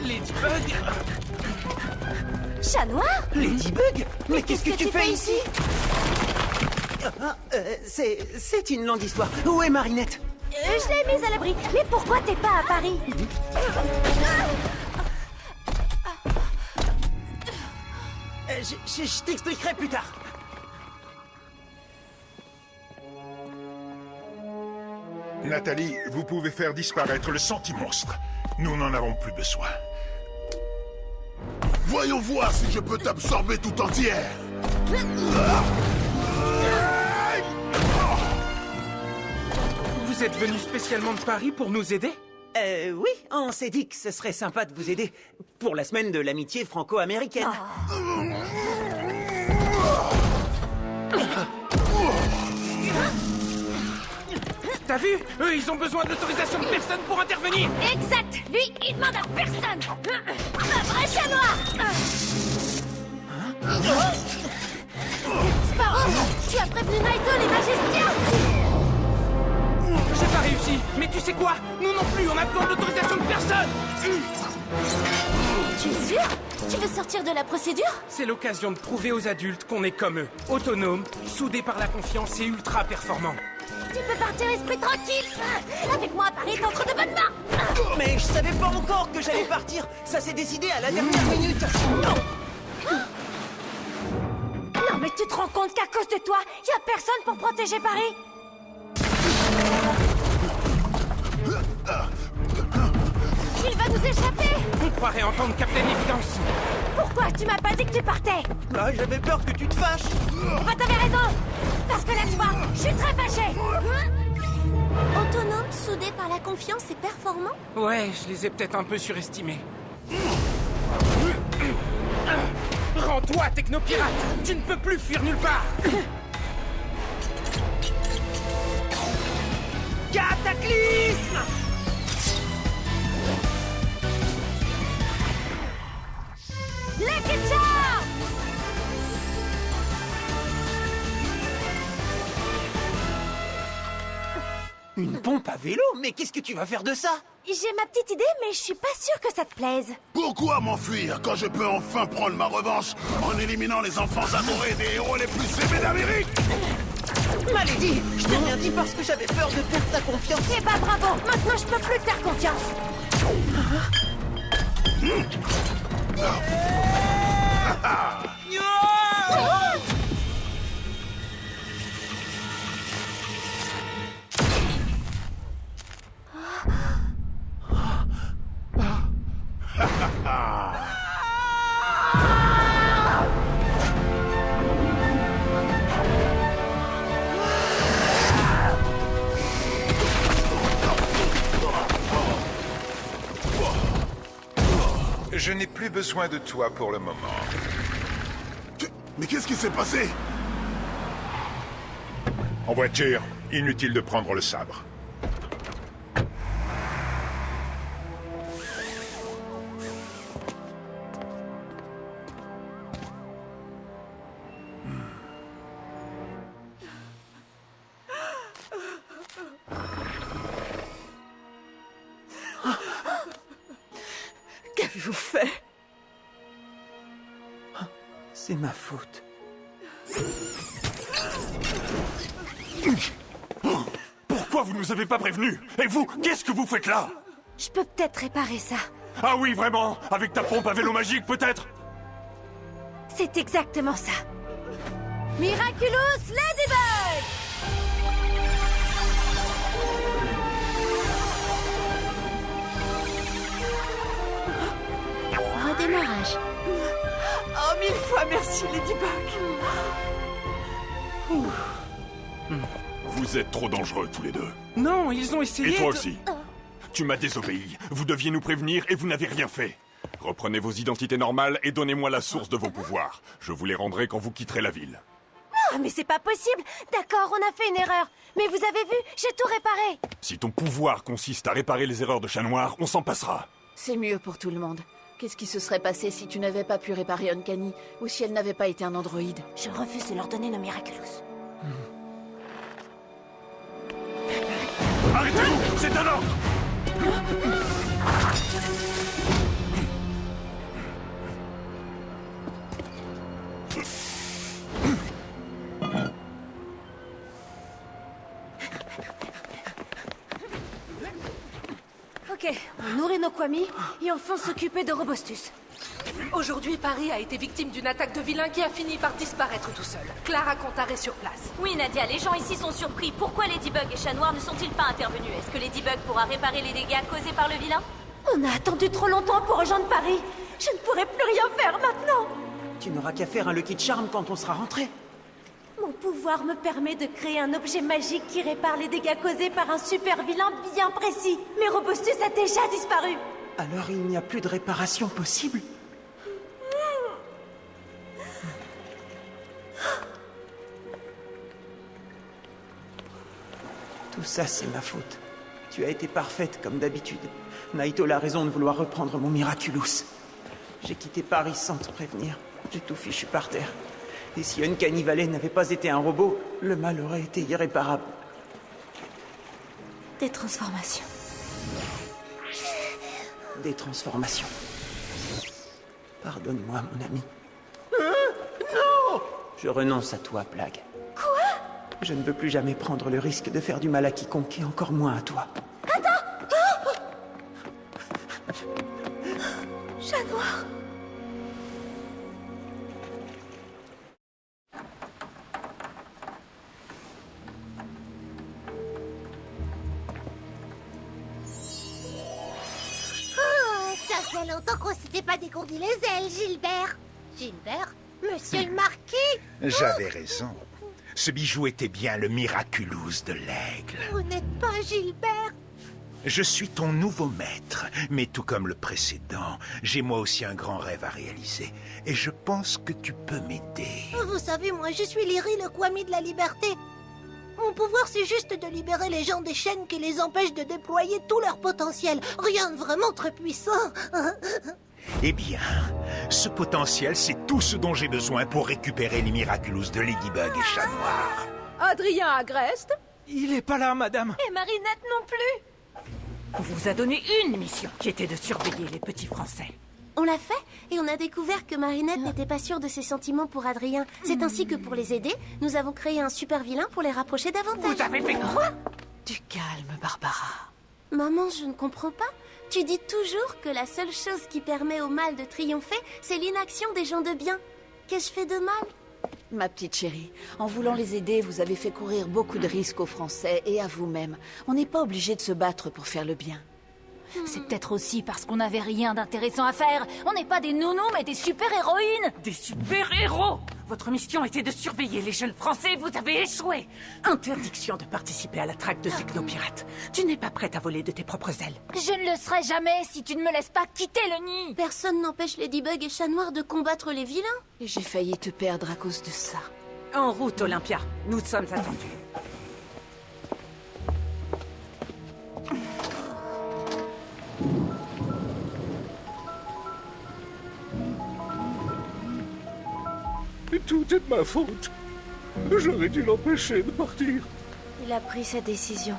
Ladybug? Chat noir? Ladybug? Mais qu'est-ce que tu fais ici? C'est une longue histoire. Où est Marinette? Je l'ai mise à l'abri. Mais pourquoi t'es pas à Paris? Je t'expliquerai plus tard. Nathalie, vous pouvez faire disparaître le sentimonstre. Nous n'en avons plus besoin. Voyons voir si je peux t'absorber tout entière. Vous êtes venu spécialement de Paris pour nous aider? Oui, on s'est dit que ce serait sympa de vous aider pour la semaine de l'amitié franco-américaine. T'as vu? Eux, ils ont besoin de l'autorisation de personne pour intervenir. Exact. Lui, il demande à personne. Un vrai chat noir. Sparrow, tu as prévenu Naito, les Magestiens? J'ai pas réussi. Mais tu sais quoi? Nous non plus, on a besoin de l'autorisation de personne. Tu es sûr? Tu veux sortir de la procédure? C'est l'occasion de prouver aux adultes qu'on est comme eux. Autonomes, soudés par la confiance et ultra performants. Tu peux partir esprit tranquille. Avec moi à Paris, t'es entre de bonnes mains. Mais je savais pas encore que j'allais partir. Ça s'est décidé à la dernière minute. Non, mais tu te rends compte qu'à cause de toi, y a personne pour protéger Paris? Il va nous échapper. On croirait entendre Captain Évidence. Pourquoi tu m'as pas dit que tu partais? Ah, j'avais peur que tu te fâches. Bah, t'avais raison. Parce que là, tu vois, je suis très fâchée. Autonome, soudé par la confiance et performant? Ouais, je les ai peut-être un peu surestimés. Rends-toi, technopirate. Tu ne peux plus fuir nulle part. Cataclysme! Lucky Charm! Une pompe à vélo? Mais qu'est-ce que tu vas faire de ça? J'ai ma petite idée, mais je suis pas sûre que ça te plaise. Pourquoi m'enfuir quand je peux enfin prendre ma revanche en éliminant les enfants adorés des héros les plus aimés d'Amérique? Malédie, je t'ai rien dit parce que j'avais peur de perdre ta confiance. Eh bah bravo, maintenant je peux plus te faire confiance. Je n'ai plus besoin de toi pour le moment. Mais qu'est-ce qui s'est passé? En voiture, inutile de prendre le sabre. Qu'avez-vous fait? C'est ma faute. Pourquoi vous ne nous avez pas prévenus? Et vous, qu'est-ce que vous faites là? Je peux peut-être réparer ça. Ah oui, vraiment? Avec ta pompe à vélo magique, peut-être? C'est exactement ça. Miraculous Ladybug! Redémarrage. Oh, 1000 fois merci, Ladybug. Vous êtes trop dangereux, tous les deux. Non, ils ont essayé. Et toi de- aussi. Tu m'as désobéi. Vous deviez nous prévenir et vous n'avez rien fait. Reprenez vos identités normales et donnez-moi la source de vos pouvoirs. Je vous les rendrai quand vous quitterez la ville. Oh, mais c'est pas possible. D'accord, on a fait une erreur. Mais vous avez vu, j'ai tout réparé. Si ton pouvoir consiste à réparer les erreurs de Chat Noir, on s'en passera. C'est mieux pour tout le monde. Qu'est-ce qui se serait passé si tu n'avais pas pu réparer Uncanny, ou si elle n'avait pas été un androïde? Je refuse de leur donner nos Miraculous. Arrêtez-vous! C'est un ordre! Ok, on nourrit nos Kwami et on fonce s'occuper de Robostus. Aujourd'hui, Paris a été victime d'une attaque de vilain qui a fini par disparaître tout seul. Clara Contar est sur place. Oui, Nadia, les gens ici sont surpris. Pourquoi Ladybug et Chat Noir ne sont-ils pas intervenus? Est-ce que Ladybug pourra réparer les dégâts causés par le vilain? On a attendu trop longtemps pour rejoindre Paris. Je ne pourrai plus rien faire maintenant. Tu n'auras qu'à faire un Lucky Charm quand on sera rentré. Mon pouvoir me permet de créer un objet magique qui répare les dégâts causés par un super vilain bien précis. Mais Robostus a déjà disparu. Alors il n'y a plus de réparation possible? Tout ça, c'est ma faute. Tu as été parfaite, comme d'habitude. Naito a raison de vouloir reprendre mon Miraculous. J'ai quitté Paris sans te prévenir. J'ai tout fichu par terre. Et si Uncanny Valley n'avait pas été un robot, le mal aurait été irréparable. Des transformations. Des transformations. Pardonne-moi, mon ami. Non! Je renonce à toi, Blague. Quoi? Je ne veux plus jamais prendre le risque de faire du mal à quiconque, et encore moins à toi. Attends! Oh! Chat Noir. Ça fait longtemps qu'on s'était pas dégourdi les ailes, Gilbert. Gilbert? Monsieur le Marquis? J'avais raison. Ce bijou était bien le Miraculous de l'aigle. Vous n'êtes pas Gilbert? Je suis ton nouveau maître, mais tout comme le précédent, j'ai moi aussi un grand rêve à réaliser. Et je pense que tu peux m'aider. Vous savez, moi, je suis Lyri, le Kwami de la liberté. Mon pouvoir, c'est juste de libérer les gens des chaînes qui les empêchent de déployer tout leur potentiel. Rien de vraiment très puissant. Eh bien, ce potentiel, c'est tout ce dont j'ai besoin pour récupérer les Miraculous de Ladybug et Chat Noir. Adrien Agreste? Il est pas là, madame. Et Marinette non plus. On vous a donné une mission, qui était de surveiller les petits Français. On l'a fait et on a découvert que Marinette n'était pas sûre de ses sentiments pour Adrien. C'est ainsi que pour les aider, nous avons créé un super vilain pour les rapprocher davantage. Vous avez fait quoi? Du calme, Barbara. Maman, je ne comprends pas. Tu dis toujours que la seule chose qui permet au mal de triompher, c'est l'inaction des gens de bien. Qu'ai-je fait de mal? Ma petite chérie, en voulant les aider, vous avez fait courir beaucoup de risques aux Français et à vous-même. On n'est pas obligé de se battre pour faire le bien. C'est peut-être aussi parce qu'on n'avait rien d'intéressant à faire. On n'est pas des nounous, mais des super-héroïnes. Des super-héros! Votre mission était de surveiller les jeunes Français, vous avez échoué! Interdiction de participer à la traque de technopirates. Tu n'es pas prête à voler de tes propres ailes. Je ne le serai jamais si tu ne me laisses pas quitter le nid. Personne n'empêche Ladybug et Chat Noir de combattre les vilains. Et j'ai failli te perdre à cause de ça. En route, Olympia. Nous sommes attendus. Tout est de ma faute. J'aurais dû l'empêcher de partir. Il a pris sa décision.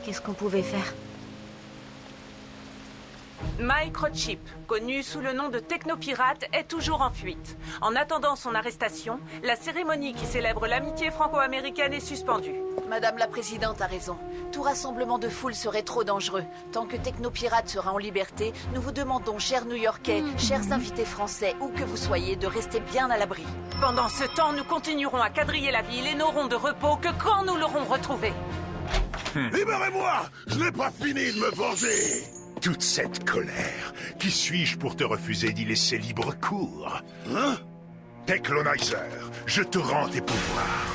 Qu'est-ce qu'on pouvait faire? Microchip, connu sous le nom de Technopirate, est toujours en fuite. En attendant son arrestation, la cérémonie qui célèbre l'amitié franco-américaine est suspendue. Madame la Présidente a raison. Tout rassemblement de foule serait trop dangereux. Tant que Technopirate sera en liberté, nous vous demandons, chers New-Yorkais, chers invités français, où que vous soyez, de rester bien à l'abri. Pendant ce temps, nous continuerons à quadriller la ville et n'aurons de repos que quand nous l'aurons retrouvé. Libérez-moi! Je n'ai pas fini de me venger! Toute cette colère, qui suis-je pour te refuser d'y laisser libre cours? Hein? Techlonizer, je te rends tes pouvoirs.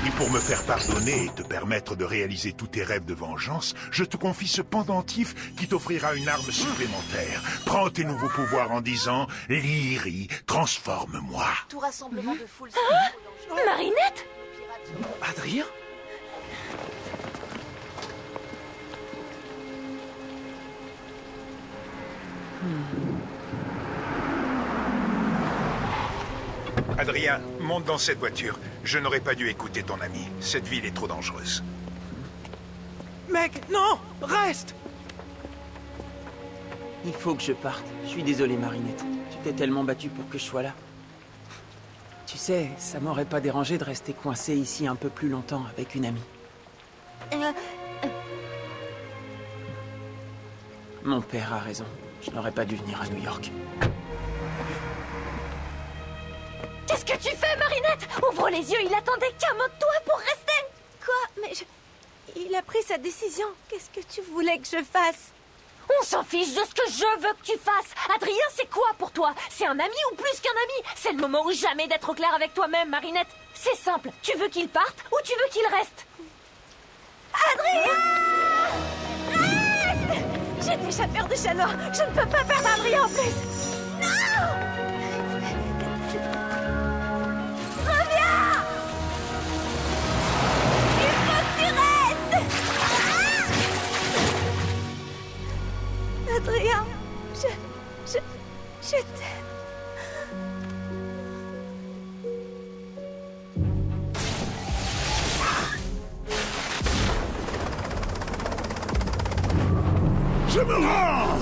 Et pour me faire pardonner et te permettre de réaliser tous tes rêves de vengeance, je te confie ce pendentif qui t'offrira une arme supplémentaire. Prends tes nouveaux pouvoirs en disant « Lyri, transforme-moi ». Tout rassemblement de foule... Marinette? Adrien? Adrien, monte dans cette voiture. Je n'aurais pas dû écouter ton ami. Cette ville est trop dangereuse. Mec, non! Reste! Il faut que je parte. Je suis désolé, Marinette. Tu t'es tellement battue pour que je sois là. Tu sais, ça m'aurait pas dérangé de rester coincé ici un peu plus longtemps avec une amie. Mon père a raison. Je n'aurais pas dû venir à New York. Qu'est-ce que tu fais, Marinette? Ouvre les yeux, il attendait qu'un mot de toi pour rester. Quoi? Mais il a pris sa décision. Qu'est-ce que tu voulais que je fasse? On s'en fiche de ce que je veux que tu fasses. Adrien, c'est quoi pour toi? C'est un ami ou plus qu'un ami? C'est le moment ou jamais d'être au clair avec toi-même, Marinette. C'est simple. Tu veux qu'il parte ou tu veux qu'il reste? Adrien! Reste! J'ai déjà perdu chat noir. Je ne peux pas perdre Adrien en plus. Non! Reviens! Il faut que tu restes! Adrien, je t'aime. Je me rends!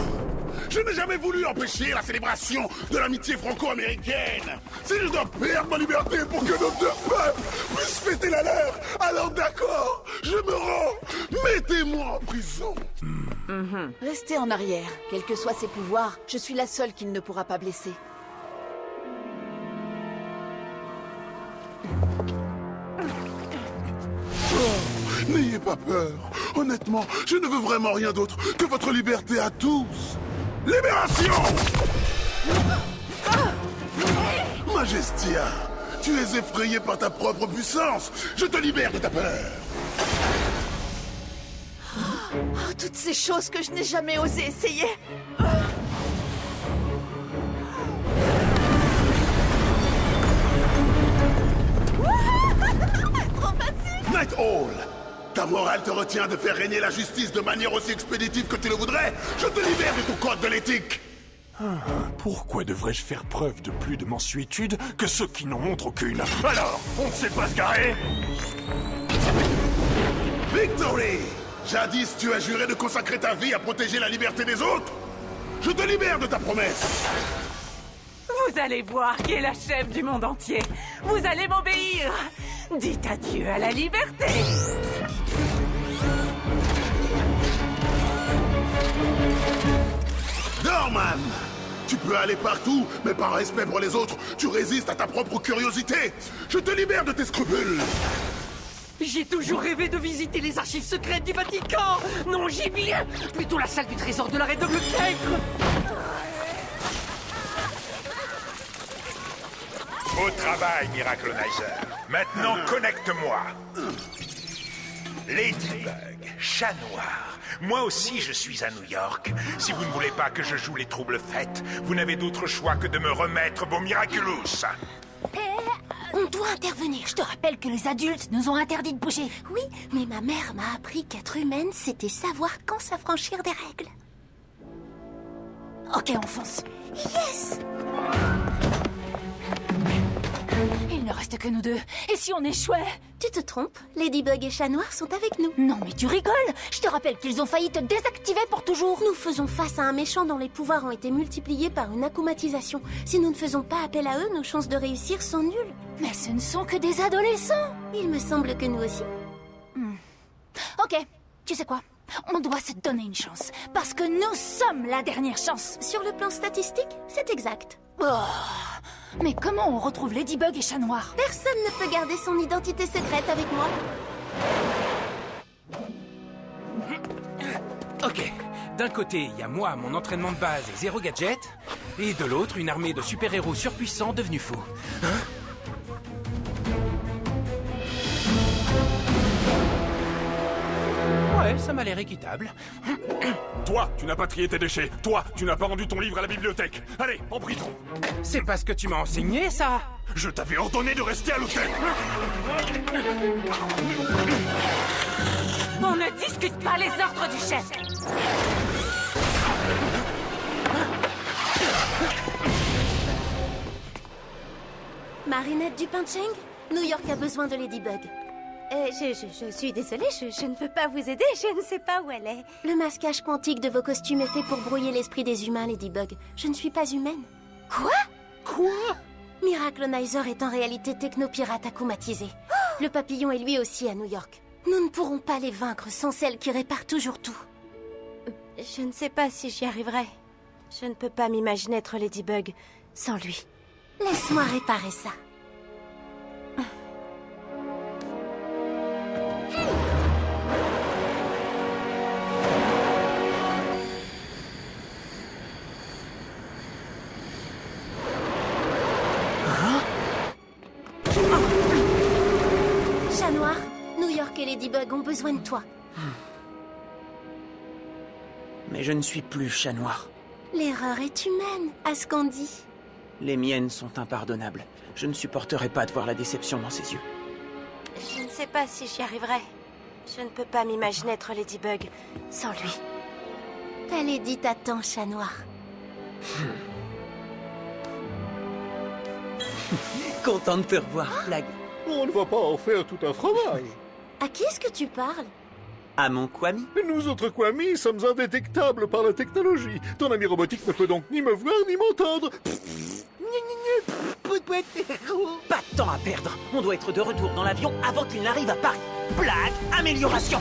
Je n'ai jamais voulu empêcher la célébration de l'amitié franco-américaine. Si je dois perdre ma liberté pour que nos deux peuples puissent fêter la leur, alors d'accord, je me rends. Mettez-moi en prison. Restez en arrière. Quels que soient ses pouvoirs, je suis la seule qu'il ne pourra pas blesser. N'ayez pas peur. Honnêtement, je ne veux vraiment rien d'autre que votre liberté à tous. Libération! Majestia, tu es effrayé par ta propre puissance. Je te libère de ta peur. Oh, toutes ces choses que je n'ai jamais osé essayer. Trop facile! Night Owl, ta morale te retient de faire régner la justice de manière aussi expéditive que tu le voudrais. Je te libère de ton code de l'éthique. Pourquoi devrais-je faire preuve de plus de mansuétude que ceux qui n'en montrent aucune? Alors, on ne sait pas se garer? Victory! Jadis, tu as juré de consacrer ta vie à protéger la liberté des autres. Je te libère de ta promesse. Vous allez voir qui est la chef du monde entier. Vous allez m'obéir. Dites adieu à la liberté. Dorman! Tu peux aller partout, mais par respect pour les autres, tu résistes à ta propre curiosité. Je te libère de tes scrupules. J'ai toujours rêvé de visiter les archives secrètes du Vatican. Non, j'y viens. Plutôt la salle du trésor de la reine d'Angleterre. Au travail, Miraclonizer. Maintenant, connecte-moi. Ladybug, chat noir. Moi aussi, je suis à New York. Si vous ne voulez pas que je joue les troubles fêtes, vous n'avez d'autre choix que de me remettre vos Miraculous. On doit intervenir. Je te rappelle que les adultes nous ont interdit de bouger. Oui, mais ma mère m'a appris qu'être humaine, c'était savoir quand s'affranchir des règles. Ok, on fonce. Yes! Il ne reste que nous deux. Et si on échouait? Tu te trompes, Ladybug et Chat Noir sont avec nous. Non, mais tu rigoles. Je te rappelle qu'ils ont failli te désactiver pour toujours. Nous faisons face à un méchant dont les pouvoirs ont été multipliés par une akumatisation. Si nous ne faisons pas appel à eux, nos chances de réussir sont nulles. Mais ce ne sont que des adolescents. Il me semble que nous aussi. Ok, tu sais quoi? On doit se donner une chance. Parce que nous sommes la dernière chance. Sur le plan statistique, c'est exact. Oh. Mais comment on retrouve Ladybug et Chat Noir? Personne ne peut garder son identité secrète avec moi. Ok. D'un côté, il y a moi, mon entraînement de base et zéro gadget. Et de l'autre, une armée de super-héros surpuissants devenus fous. Hein? Ouais, ça m'a l'air équitable. Toi, tu n'as pas trié tes déchets. Toi, tu n'as pas rendu ton livre à la bibliothèque. Allez, en prison. C'est pas ce que tu m'as enseigné, ça. Je t'avais ordonné de rester à l'hôtel. On ne discute pas les ordres du chef. Marinette Dupin-Cheng, New York a besoin de Ladybug. Je suis désolée, je ne peux pas vous aider, je ne sais pas où elle est. Le masquage quantique de vos costumes est fait pour brouiller l'esprit des humains, Ladybug. Je ne suis pas humaine. Quoi? Miraculonizer est en réalité technopirate akumatisé. Le papillon est lui aussi à New York. Nous ne pourrons pas les vaincre sans celle qui répare toujours tout. Je ne sais pas si j'y arriverai. Je ne peux pas m'imaginer être Ladybug sans lui. Laisse-moi réparer ça. Chat Noir, New York et Ladybug ont besoin de toi. Mais je ne suis plus Chat Noir. L'erreur est humaine, à ce qu'on dit. Les miennes sont impardonnables. Je ne supporterai pas de voir la déception dans ses yeux. Je ne sais pas si j'y arriverai. Je ne peux pas m'imaginer être Ladybug sans lui. Ta Lady t'attend, Chat Noir. Content de te revoir, Flag. On ne va pas en faire tout un fromage. À qui est-ce que tu parles? À mon Kwami. Nous autres Kwami sommes indétectables par la technologie. Ton ami robotique ne peut donc ni me voir ni m'entendre. Pas de temps à perdre. On doit être de retour dans l'avion avant qu'il n'arrive à Paris. Blague, amélioration.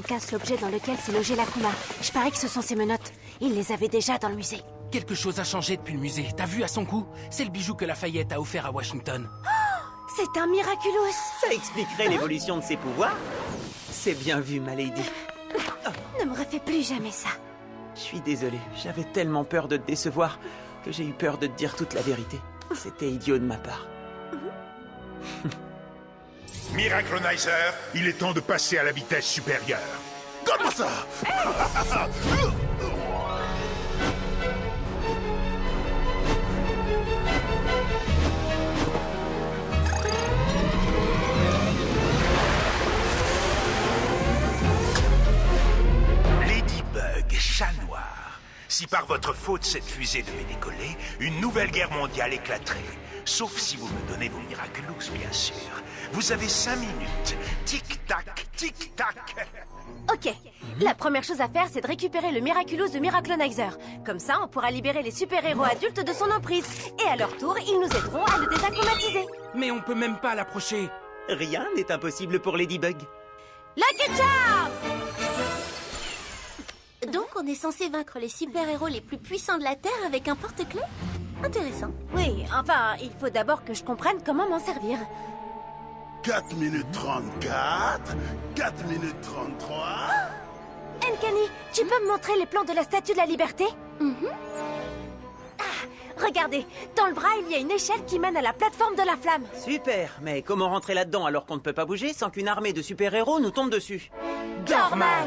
Casse l'objet dans lequel s'est logé l'Akuma. Je parie que ce sont ses menottes. Il les avait déjà dans le musée. Quelque chose a changé depuis le musée. T'as vu à son cou? C'est le bijou que Lafayette a offert à Washington. Oh, c'est un Miraculous. Ça expliquerait l'évolution de ses pouvoirs. C'est bien vu, ma lady. Ne me refais plus jamais ça. Je suis désolé. J'avais tellement peur de te décevoir que j'ai eu peur de te dire toute la vérité. C'était idiot de ma part. Miraculonizer, il est temps de passer à la vitesse supérieure. Donne-moi ça. Ladybug, Chat Noir. Si par votre faute cette fusée devait décoller, une nouvelle guerre mondiale éclaterait. Sauf si vous me donnez vos Miraculous, bien sûr. Vous avez 5 minutes. Tic-tac, tic-tac. Ok. La première chose à faire, c'est de récupérer le Miraculous de Miraculonizer. Comme ça, on pourra libérer les super-héros adultes de son emprise. Et à leur tour, ils nous aideront à le désacclimatiser. Mais on peut même pas l'approcher. Rien n'est impossible pour Ladybug. Lucky Charm! Donc, on est censé vaincre les super-héros les plus puissants de la Terre avec un porte-clés? Intéressant. Oui, enfin, il faut d'abord que je comprenne comment m'en servir. 4 minutes 34, 4 minutes 33... Uncanny, tu peux me montrer les plans de la Statue de la Liberté? Regardez, dans le bras, il y a une échelle qui mène à la plateforme de la flamme. Super, mais comment rentrer là-dedans alors qu'on ne peut pas bouger sans qu'une armée de super-héros nous tombe dessus? Dorman!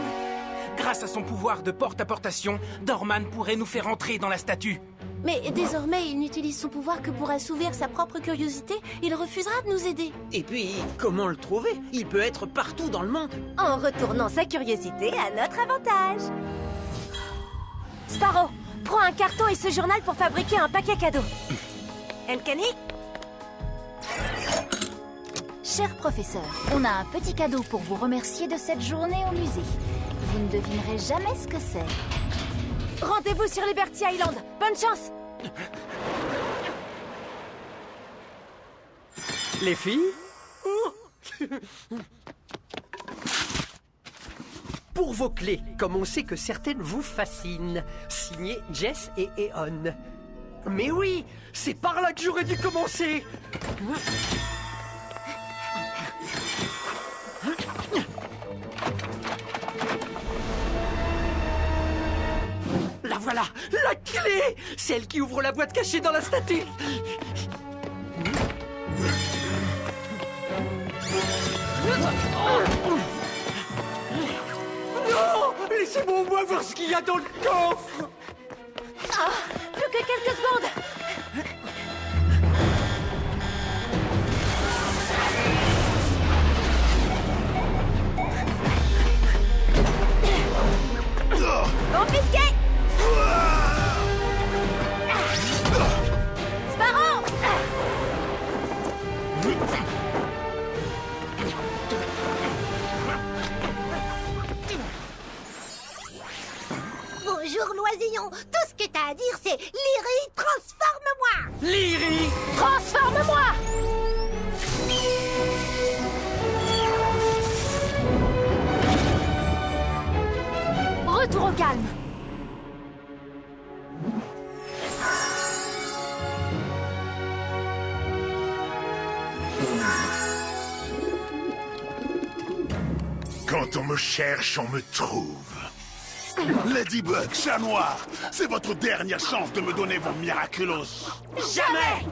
Grâce à son pouvoir de porte-à-portation, Dorman pourrait nous faire entrer dans la statue. Mais désormais, il n'utilise son pouvoir que pour assouvir sa propre curiosité. Il refusera de nous aider. Et puis, comment le trouver? Il peut être partout dans le monde. En retournant sa curiosité à notre avantage. Sparrow, prends un carton et ce journal pour fabriquer un paquet cadeau. Uncanny? Cher professeur, on a un petit cadeau pour vous remercier de cette journée au musée. Vous ne devinerez jamais ce que c'est. Rendez-vous sur Liberty Island. Bonne chance. Les filles? Pour vos clés, comme on sait que certaines vous fascinent. Signé Jess et Eon. Mais oui, c'est par là que j'aurais dû commencer. La voilà, la clé! Celle qui ouvre la boîte cachée dans la statue. Non! Laissez-moi au moins voir ce qu'il y a dans le coffre! Ah, plus que quelques secondes. Confisqué. Sparrow. Bonjour, Loisillon. Tout ce que t'as à dire, c'est Lyri, transforme-moi. Lyri, transforme-moi. Retour au calme. Quand on me cherche, on me trouve. Ladybug, chat noir, c'est votre dernière chance de me donner vos miraculous. Jamais.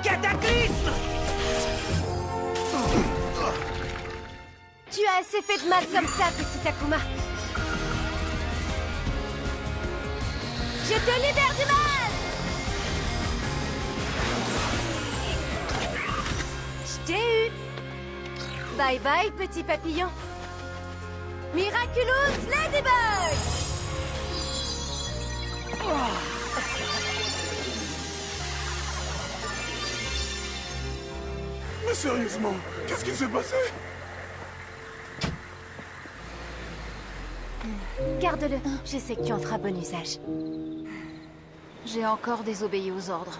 Cataclysme! Tu as assez fait de mal comme ça, petit Akuma. Je te libère du mal! Je t'ai eu! Bye bye, petit papillon. Miraculous Ladybug! Mais sérieusement, qu'est-ce qui s'est passé? Garde-le, je sais que tu en feras bon usage. J'ai encore désobéi aux ordres.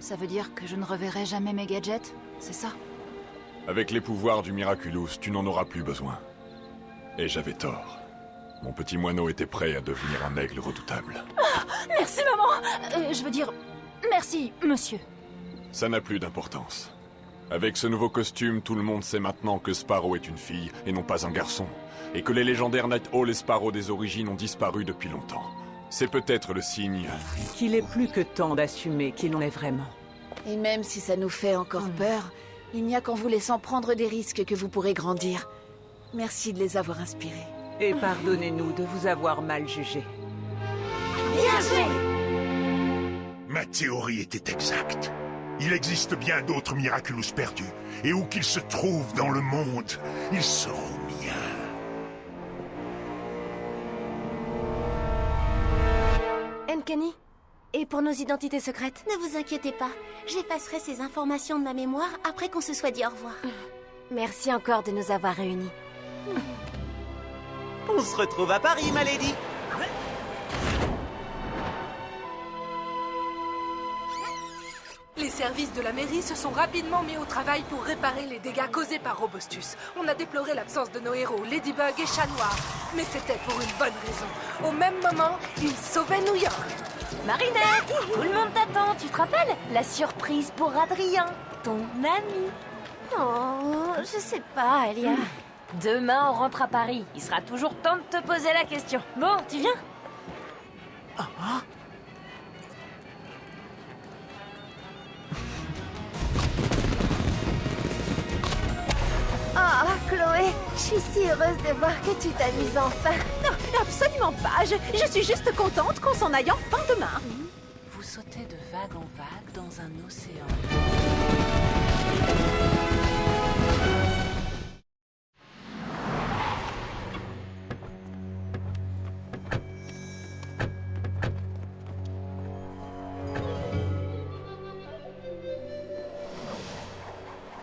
Ça veut dire que je ne reverrai jamais mes gadgets, c'est ça? Avec les pouvoirs du Miraculous, tu n'en auras plus besoin. Et j'avais tort. Mon petit moineau était prêt à devenir un aigle redoutable. Merci, maman! Je veux dire, merci, monsieur. Ça n'a plus d'importance. Avec ce nouveau costume, tout le monde sait maintenant que Sparrow est une fille et non pas un garçon. Et que les légendaires Night Owl et Sparrow des origines ont disparu depuis longtemps. C'est peut-être le signe... Qu'il est plus que temps d'assumer qui l'on est vraiment. Et même si ça nous fait encore peur, il n'y a qu'en vous laissant prendre des risques que vous pourrez grandir. Merci de les avoir inspirés. Et pardonnez-nous de vous avoir mal jugé. Bien joué! Ma théorie était exacte. Il existe bien d'autres Miraculous perdus. Et où qu'ils se trouvent dans le monde, ils seront miens. Kenny, et pour nos identités secrètes? Ne vous inquiétez pas, j'effacerai ces informations de ma mémoire après qu'on se soit dit au revoir. Merci encore de nous avoir réunis. On se retrouve à Paris, ma lady. Les services de la mairie se sont rapidement mis au travail pour réparer les dégâts causés par Robostus. On a déploré l'absence de nos héros, Ladybug et Chat Noir. Mais c'était pour une bonne raison. Au même moment, ils sauvaient New York. Marinette, tout le monde t'attend, tu te rappelles? La surprise pour Adrien, ton ami. Oh, je sais pas, Alia. Demain, on rentre à Paris. Il sera toujours temps de te poser la question. Bon, tu viens? Je suis si heureuse de voir que tu t'amuses enfin. Non, absolument pas. Je suis juste contente qu'on s'en aille enfin demain. Vous sautez de vague en vague dans un océan.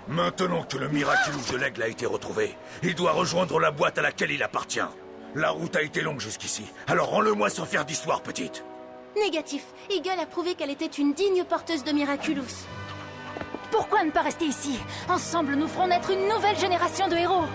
Maintenant que le Miraculous de l'Aigle a été retrouvé, il doit rejoindre la boîte à laquelle il appartient. La route a été longue jusqu'ici, alors rends-le-moi sans faire d'histoire, petite. Négatif. Eagle a prouvé qu'elle était une digne porteuse de Miraculous. Pourquoi ne pas rester ici? Ensemble, nous ferons naître une nouvelle génération de héros.